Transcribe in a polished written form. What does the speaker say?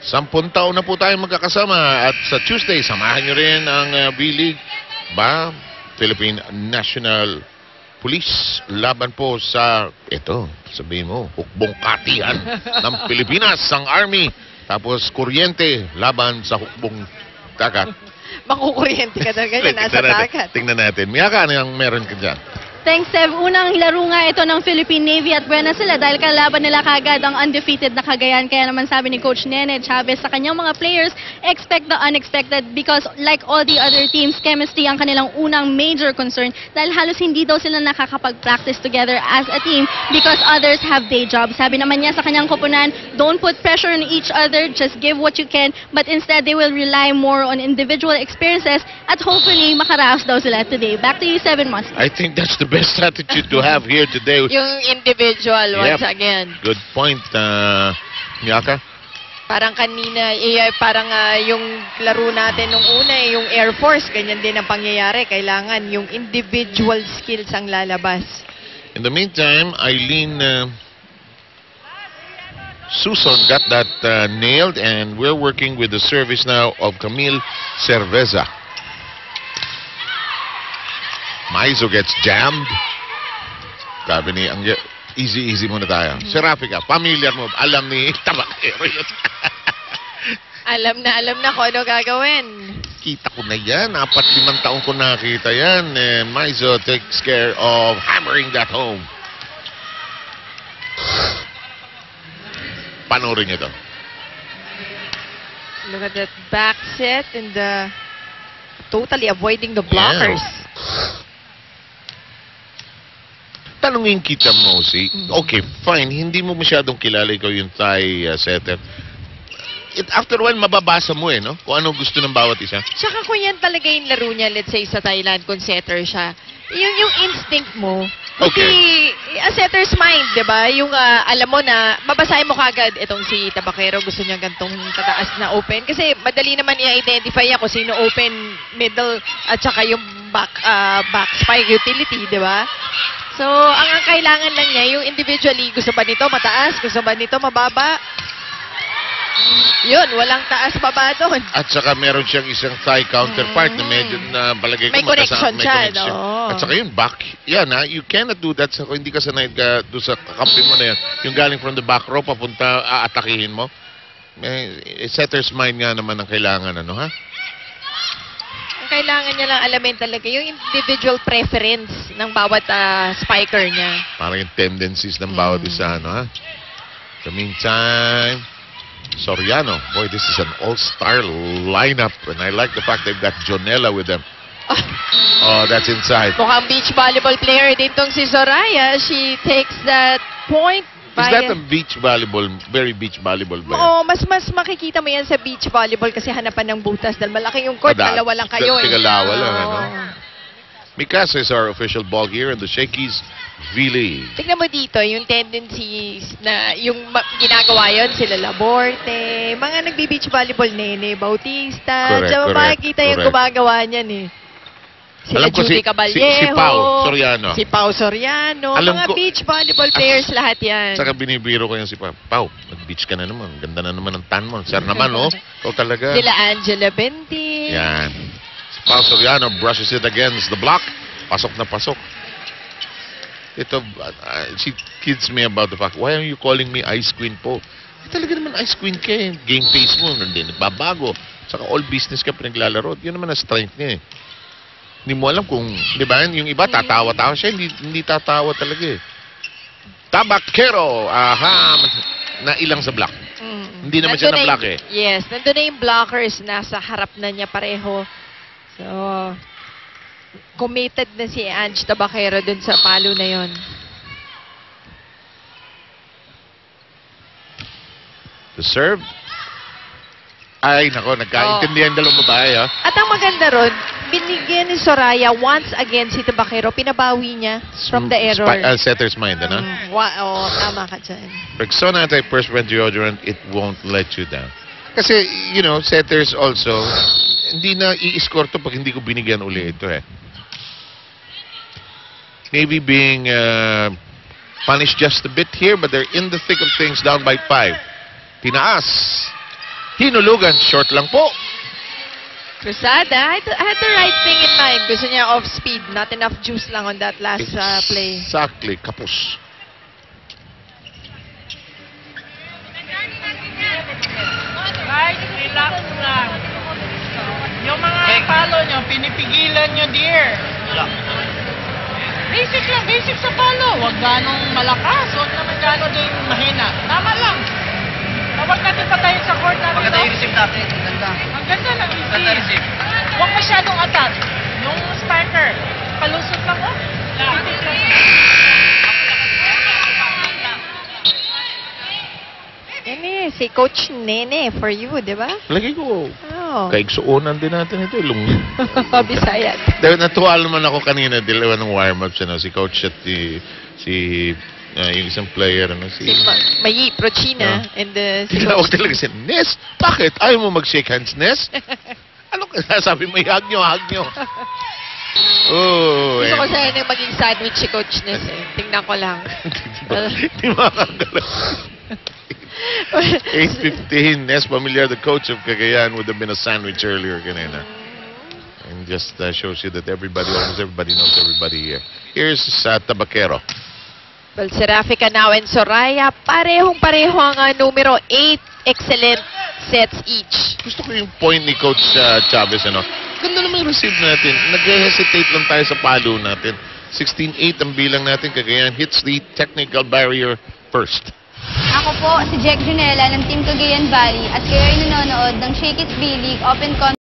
10 taon na po tayong magkakasama at sa Tuesday, samahan nyo rin ang B-League ba? Philippine National Police laban po sa, ito, sabihin mo, hukbong katihan ng Pilipinas, ang Army. Tapos kuryente laban sa hukbong dagat. Makukuryente ka talaga yan, nasa dagat. Tingnan natin. Miyaka, ano yung meron ka dyan? Thanks, Sev. Unang laro nga ito ng Philippine Navy at buena sila dahil kalaban nila kagad ang undefeated na Cagayan. Kaya naman sabi ni Coach Nene Chavez sa kanyang mga players, expect the unexpected because like all the other teams, chemistry ang kanilang unang major concern dahil halos hindi daw sila nakakapag-practice together as a team because others have day jobs. Sabi naman niya sa kanyang koponan, don't put pressure on each other, just give what you can, but instead they will rely more on individual experiences at hopefully makaraos daw sila today. Back to you, Seven Months. I think that's the best attitude to have here today. Yung individual, once again. Good point, Miyaka. Parang kanina, parang yung laro natin nung una, yung Air Force, ganyan din ang pangyayari. Kailangan yung individual skills ang lalabas. In the meantime, Eileen Suson got that nailed and we're working with the service now of Camille Cerveza. Maizo gets jammed. Sabi ni, easy muna tayo. Si Rafi ka, familiar mo, alam ni Tabakero yun. alam na kung ano gagawin. Kita ko na yan, 4-5 taon ko nakita yan. And Maizo takes care of hammering that home. Panoorin niyo to. Look at that back set and totally avoiding the blockers. Yeah. Tanungin kita mo okay, fine, hindi mo masyadong kilala ikaw yung Thai setter. After a while, mababasa mo no? Kung ano gusto ng bawat isa. Tsaka kung yan talaga yung laro niya, let's say sa Thailand, kung setter siya, yung instinct mo, kasi a setter's mind, di ba? Yung alam mo na, mabasahin mo kagad itong si Tabakero, gusto niya gantong tataas na open. Kasi madali naman i-identify niya kung sino open, middle, at saka yung back spike utility, di ba? So, ang kailangan lang niya, yung individually, gusto ba nito mataas, gusto ba nito mababa? Yun, walang taas-baba doon. At saka meron siyang isang Thai counterpart na medyo na balagay ko may connection siya, no? At saka yun, back. Yan you cannot do that kung hindi ka sanay ka doon sa kakampi mo na yan. Yung galing from the back row, papunta, aatakihin mo. Setter's mind nga naman ang kailangan, ano ha? Kailangan niya lang alamin talaga yung individual preference ng bawat spiker niya. Parang yung tendencies ng bawat isa, ano ha? The meantime, Soriano. Boy, this is an all-star lineup. And I like the fact they've got Jonella with them. Oh, that's inside. Mukhang beach volleyball player din tong si Soraya. She takes that point. Is that a beach volleyball, very beach volleyball ba yan? Oo, mas makikita mo yan sa beach volleyball kasi hanapan ng butas dahil malaki yung court, dalawa lang kayo. Tigalawa lang, ano? Mikasa is our official ball here in the Shakey's V-League. Tignan mo dito, yung tendencies na yung ginagawa yun, sila Laborte, mga nagbi-beach volleyball, Nene Bautista, diyan makikita yung gumagawa niyan eh. Sila Judy Caballero, si Pao Soriano. Si Pao Soriano, mga beach volleyball players lahat yan. Saka binibiro ko yung si Pao. Pao, mag-beach ka na naman. Ganda na naman ang tan mo. Sir naman, oh. Ikaw talaga. Sila Angela Benti. Yan. Si Pao Soriano brushes it against the block. Pasok na pasok. Ito, she kids me about the fact, why are you calling me Ice Queen po? Talaga naman Ice Queen ka eh. Game face mo, hindi nagbabago. Saka all business ka pinaglalaro. Yun naman ang strength niya eh. Hindi mo alam kung, di ba, yung iba tatawa-tawa siya, hindi tatawa talaga eh. Tabakero, na ilang sa block. Hindi naman siya na block eh. Yes, nandun na yung blockers, nasa harap na niya pareho. So, committed na si Ange Tabakero dun sa palo na yon. The serve. Ay, nako, nagkaintindihan dalawang babae, ha? At ang maganda ron, binigyan ni Soraya once again si Tabakero, pinabawi niya from the error. Setter's mind, ano? Tama ka dyan. Rexona antiperspirant deodorant, it won't let you down. Kasi, you know, setters also, hindi na i-score to pag hindi ko binigyan uli ito, eh. Navy being punished just a bit here, but they're in the thick of things, down by 5. Tinaas. Hinulugan. Short lang po. Cruzada, I had the right thing in mind. Gusto niya off speed. Not enough juice lang on that last play. Exactly. Kapos. Guys, relax lang. Yung mga palo nyo, pinipigilan nyo, dear. Basic lang, basic sa palo. Huwag ganong malakas, huwag naman gano'n din mahina. Tama lang. Huwag natin patayin sa court natin. Maganda yung receive natin. Ganda. Ang ganda ng Ganda receive. receive. Huwag masyadong attack. Yung spiker, palusot lang, oh. Titik lang. Nene, si Coach Nene for you, di ba? Lagi ko. Oh. Kaigsuunan din natin ito. Bisaya. Dahil natuwa naman ako kanina, dalawa ng warm-ups, si Coach at yung isang player, Si Mayi Prochina and si Tinawag Coach. talaga siya, Nes, bakit? Ayaw mo mag-shake hands, Nes? Ano ka sabi mo, hug nyo. Oh, Gusto ko sana maging sandwich si Coach Nes eh. Tingnan ko lang. Hindi makakagalaw. 8:15, Nes Familiar, the coach of Cagayan, would have been a sandwich earlier kanina. And just shows you that almost everybody knows everybody here. Here's Tabaquero. Well, Serafica now and Soraya, parehong-pareho ang numero 8. Excellent sets each. Gusto ko yung point ni Coach Chavez, Ganda naman yung receive natin. Nag-hesitate lang tayo sa palo natin. 16-8 ang bilang natin. Cagayan hits the technical barrier first. Ako po si Jack Junella ng Team Cagayan Valley at kayo ay nanonood ng Shake It B-League Open Contest